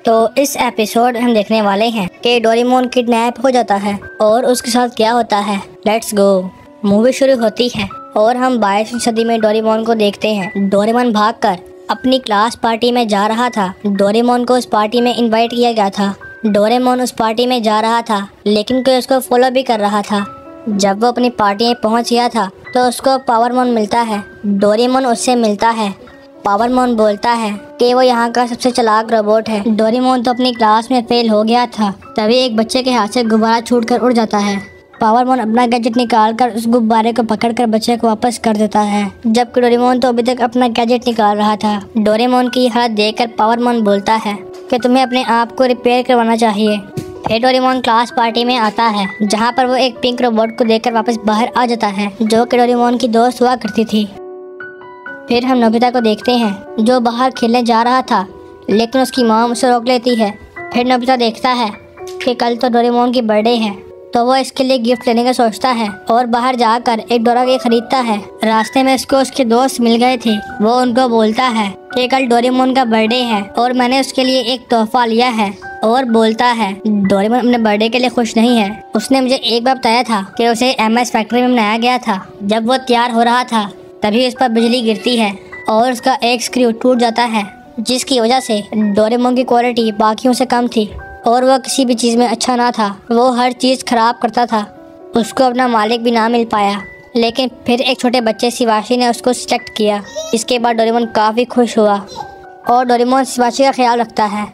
तो इस एपिसोड हम देखने वाले हैं कि डोरेमोन किडनैप हो जाता है और उसके साथ क्या होता है। Let's go. मूवी शुरू होती है और हम 22वीं सदी में डोरेमोन को देखते हैं। डोरेमोन भागकर अपनी क्लास पार्टी में जा रहा था। डोरेमोन को उस पार्टी में इनवाइट किया गया था। डोरेमोन उस पार्टी में जा रहा था लेकिन कोई उसको फॉलो भी कर रहा था। जब वो अपनी पार्टी में पहुंच गया था तो उसको पावरमोन मिलता है। डोरेमोन उससे मिलता है। पावरमोन बोलता है कि वो यहाँ का सबसे चालाक रोबोट है। डोरेमोन तो अपनी क्लास में फेल हो गया था। तभी एक बच्चे के हाथ से गुब्बारा छूटकर उड़ जाता है। पावरमोन अपना गैजेट निकाल कर उस गुब्बारे को पकड़कर बच्चे को वापस कर देता है, जबकि डोरेमोन तो अभी तक अपना गैजेट निकाल रहा था। डोरेमोन की हालत देखकर पावरमोन बोलता है कि तुम्हें अपने आप को रिपेयर करवाना चाहिए। फिर डोरेमोन क्लास पार्टी में आता है जहाँ पर वो एक पिंक रोबोट को देखकर वापस बाहर आ जाता है जो कि डोरेमोन की दोस्त हुआ करती थी। फिर हम नोबिता को देखते हैं जो बाहर खेलने जा रहा था लेकिन उसकी मॉम उसे रोक लेती है। फिर नोबिता देखता है कि कल तो डोरेमोन की बर्थडे है तो वो इसके लिए गिफ्ट लेने का सोचता है और बाहर जाकर एक डोरा केक खरीदता है। रास्ते में उसको उसके दोस्त मिल गए थे। वो उनको बोलता है कि कल डोरेमोन का बर्थडे है और मैंने उसके लिए एक तोहफा लिया है और बोलता है डोरेमोन अपने बर्थडे के लिए खुश नहीं है। उसने मुझे एक बार बताया था कि उसे एमएस फैक्ट्री में बनाया गया था। जब वो तैयार हो रहा था तभी उस पर बिजली गिरती है और उसका एक स्क्रू टूट जाता है जिसकी वजह से डोरेमोन की क्वालिटी बाकियों से कम थी और वह किसी भी चीज़ में अच्छा ना था। वो हर चीज़ खराब करता था। उसको अपना मालिक भी ना मिल पाया लेकिन फिर एक छोटे बच्चे शिवाशी ने उसको सिलेक्ट किया। इसके बाद डोरेमोन काफ़ी खुश हुआ और डोरेमोन शिवाशी का ख्याल रखता है।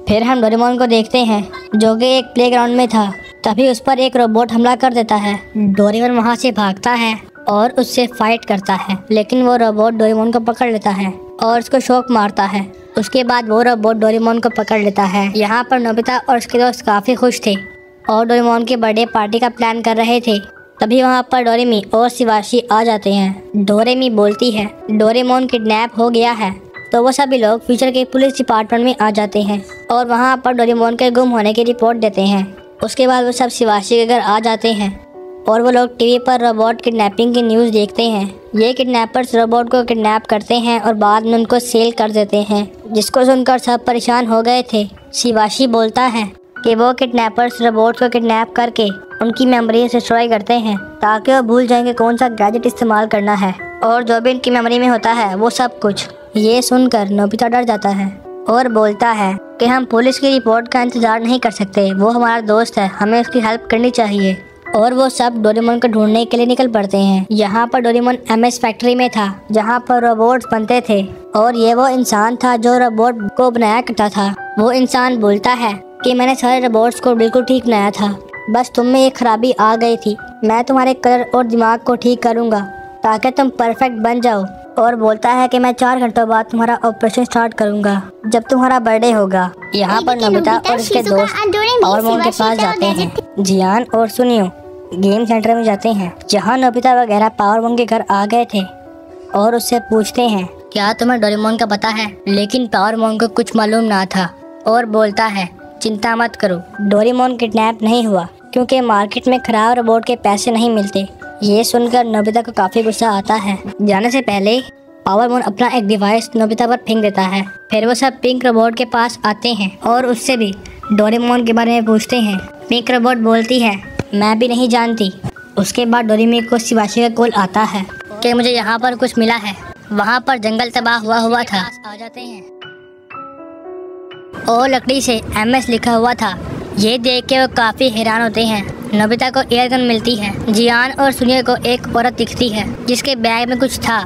फिर हम डोरेमोन को देखते हैं जो कि एक प्लेग्राउंड में था। तभी उस पर एक रोबोट हमला कर देता है। डोरेमोन वहाँ से भागता है और उससे फाइट करता है लेकिन वो रोबोट डोरेमोन को पकड़ लेता है और उसको शॉक मारता है। उसके बाद वो रोबोट डोरेमोन को पकड़ लेता है। यहाँ पर नोबिता और उसके दोस्त काफ़ी खुश थे और डोरेमोन की बर्थडे पार्टी का प्लान कर रहे थे। तभी वहाँ पर डोरेमी और शिवाशी आ जाते हैं। डोरेमी बोलती है डोरेमोन किडनैप हो गया है तो वो सभी लोग फ्यूचर के पुलिस डिपार्टमेंट में आ जाते हैं और वहाँ पर डोरेमोन के गुम होने की रिपोर्ट देते हैं। उसके बाद वो सब शिवाशी के घर आ जाते हैं और वो लोग टीवी पर रोबोट किडनैपिंग की न्यूज़ देखते हैं। ये किडनैपर्स रोबोट को किडनैप करते हैं और बाद में उनको सेल कर देते हैं, जिसको सुनकर सब परेशान हो गए थे। शिवाशी बोलता है कि वो किडनैपर्स रोबोट को किडनैप करके उनकी मेमोरी डिस्ट्रॉय करते हैं ताकि वो भूल जाएंगे कौन सा गैजेट इस्तेमाल करना है और जो भी उनकी मेमोरी में होता है वो सब कुछ। ये सुनकर नोबिता डर जाता है और बोलता है कि हम पुलिस की रिपोर्ट का इंतजार नहीं कर सकते। वो हमारा दोस्त है, हमें उसकी हेल्प करनी चाहिए। और वो सब डोरेमोन को ढूंढने के लिए निकल पड़ते हैं। यहाँ पर डोरेमोन एमएस फैक्ट्री में था जहाँ पर रोबोट्स बनते थे और ये वो इंसान था जो रोबोट को बनाया करता था। वो इंसान बोलता है कि मैंने सारे रोबोट्स को बिल्कुल ठीक बनाया था, बस तुम में एक खराबी आ गई थी। मैं तुम्हारे कलर और दिमाग को ठीक करूँगा ताकि तुम परफेक्ट बन जाओ। और बोलता है कि मैं 4 घंटों बाद तुम्हारा ऑपरेशन स्टार्ट करूंगा जब तुम्हारा बर्थडे होगा। यहाँ पर नोबिता और उसके दोस्त पावरमोन के पास जाते हैं। जियान और सुनियो गेम सेंटर में जाते हैं जहाँ नोबिता वगैरह पावरमोन के घर आ गए थे और उससे पूछते हैं क्या तुम्हें डोरेमोन का पता है। लेकिन पावरमोन को कुछ मालूम ना था और बोलता है चिंता मत करो, डोरेमोन किडनैप नहीं हुआ क्योंकि मार्केट में खराब रोबोट के पैसे नहीं मिलते। ये सुनकर नोबिता को काफ़ी गुस्सा आता है। जाने से पहले पावरमोन अपना एक डिवाइस नोबिता पर फेंक देता है। फिर वो सब पिंक रोबोट के पास आते हैं और उससे भी डोरेमोन के बारे में पूछते हैं। पिंक रोबोट बोलती है मैं भी नहीं जानती। उसके बाद डोरेमी को शिवाशी का कॉल आता है कि मुझे यहाँ पर कुछ मिला है। वहाँ पर जंगल तबाह हुआ था। आ जाते हैं और लकड़ी से एमएस लिखा हुआ था। ये देख के वो काफ़ी हैरान होते हैं। नोबिता को एयरगन मिलती है। जियान और सुनियो को एक औरत दिखती है जिसके बैग में कुछ था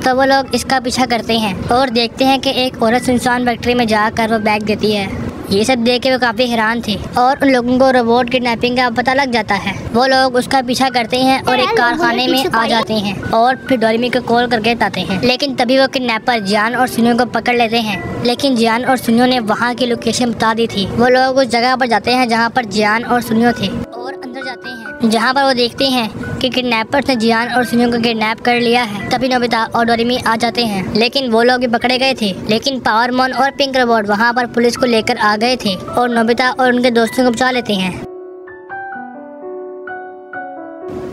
तो वो लोग इसका पीछा करते हैं और देखते हैं कि एक औरत सुनसान फैक्ट्री में जाकर वो बैग देती है। ये सब देख के वो काफ़ी हैरान थे और उन लोगों को रोबोट किडनैपिंग का पता लग जाता है। वो लोग उसका पीछा करते हैं और एक कारखाने में आ जाते हैं और फिर डोरेमी को कॉल करके बताते हैं। लेकिन तभी वो किडनैपर जियान और सुनियो को पकड़ लेते हैं। लेकिन जियान और सुनियो ने वहाँ की लोकेशन बता दी थी। वो लोग उस जगह पर जाते हैं जहाँ पर जियान और सुनियो थे और अंदर जाते हैं जहाँ पर वो देखते हैं कि किडनैपर्स ने जियान और सुनियो को किडनैप कर लिया है। तभी नोबिता और डोरेमी आ जाते हैं लेकिन वो लोग भी पकड़े गए थे। लेकिन पावरमोन और पिंक रोबोट वहाँ पर पुलिस को लेकर आ गए थे और नोबिता और उनके दोस्तों को बचा लेते हैं।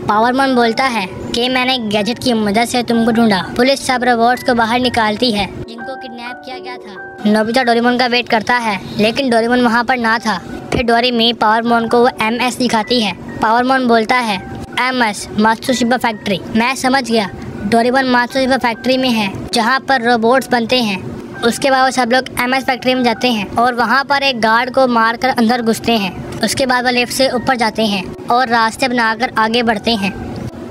पावरमैन बोलता है कि मैंने गैजेट की मदद से तुमको ढूंढा। पुलिस सब रोबोट्स को बाहर निकालती है जिनको किडनैप किया गया था। नोबिता डोरेमोन का वेट करता है लेकिन डोरेमोन वहाँ पर ना था। फिर डोरेमी पावरमैन को वो MS दिखाती है। पावरमैन बोलता है MS मात्सुशिबा फैक्ट्री। मैं समझ गया, डोरेमोन मात्सुशिबा फैक्ट्री में है जहाँ पर रोबोट्स बनते हैं। उसके बाद वो सब लोग MS फैक्ट्री में जाते हैं और वहाँ पर एक गार्ड को मारकर अंदर घुसते हैं। उसके बाद वो लिफ्ट से ऊपर जाते हैं और रास्ते बनाकर आगे बढ़ते हैं।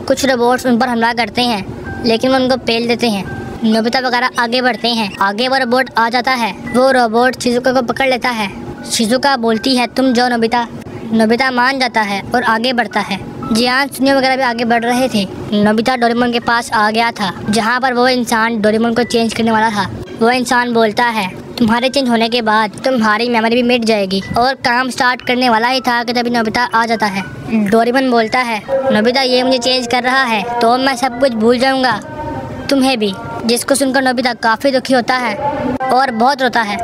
कुछ रोबोट्स उन पर हमला करते हैं लेकिन वो उनको पेल देते हैं। नोबिता वगैरह आगे बढ़ते हैं। आगे वो रोबोट आ जाता है। वो रोबोट शिजुका को पकड़ लेता है। शिजुका बोलती है तुम जाओ नोबिता। नोबिता मान जाता है और आगे बढ़ता है। जियान सुनियो वगैरह भी आगे बढ़ रहे थे। नोबिता डोरेमोन के पास आ गया था जहाँ पर वो इंसान डोरेमोन को चेंज करने वाला था। वो इंसान बोलता है तुम्हारे चेंज होने के बाद तुम्हारी मेमोरी भी मिट जाएगी और काम स्टार्ट करने वाला ही था कि तभी नोबिता आ जाता है। डोरेमोन बोलता है नोबिता ये मुझे चेंज कर रहा है तो मैं सब कुछ भूल जाऊंगा, तुम्हें भी। जिसको सुनकर नोबिता काफ़ी दुखी होता है और बहुत रोता है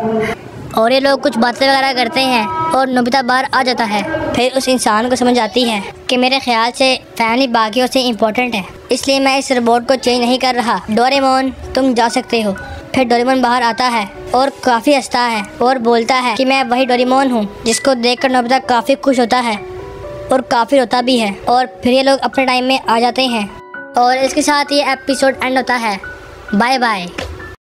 और ये लोग कुछ बातें वगैरह करते हैं और नोबिता बाहर आ जाता है। फिर उस इंसान को समझ आती है कि मेरे ख्याल से फैमिली बाकियों से इम्पोर्टेंट है, इसलिए मैं इस रोबोट को चेंज नहीं कर रहा। डोरेमोन तुम जा सकते हो। फिर डोरेमोन बाहर आता है और काफ़ी हंसता है और बोलता है कि मैं वही डोरेमोन हूँ, जिसको देखकर नोबिता काफ़ी खुश होता है और काफ़ी रोता भी है। और फिर ये लोग अपने टाइम में आ जाते हैं और इसके साथ ये एपिसोड एंड होता है। Bye bye.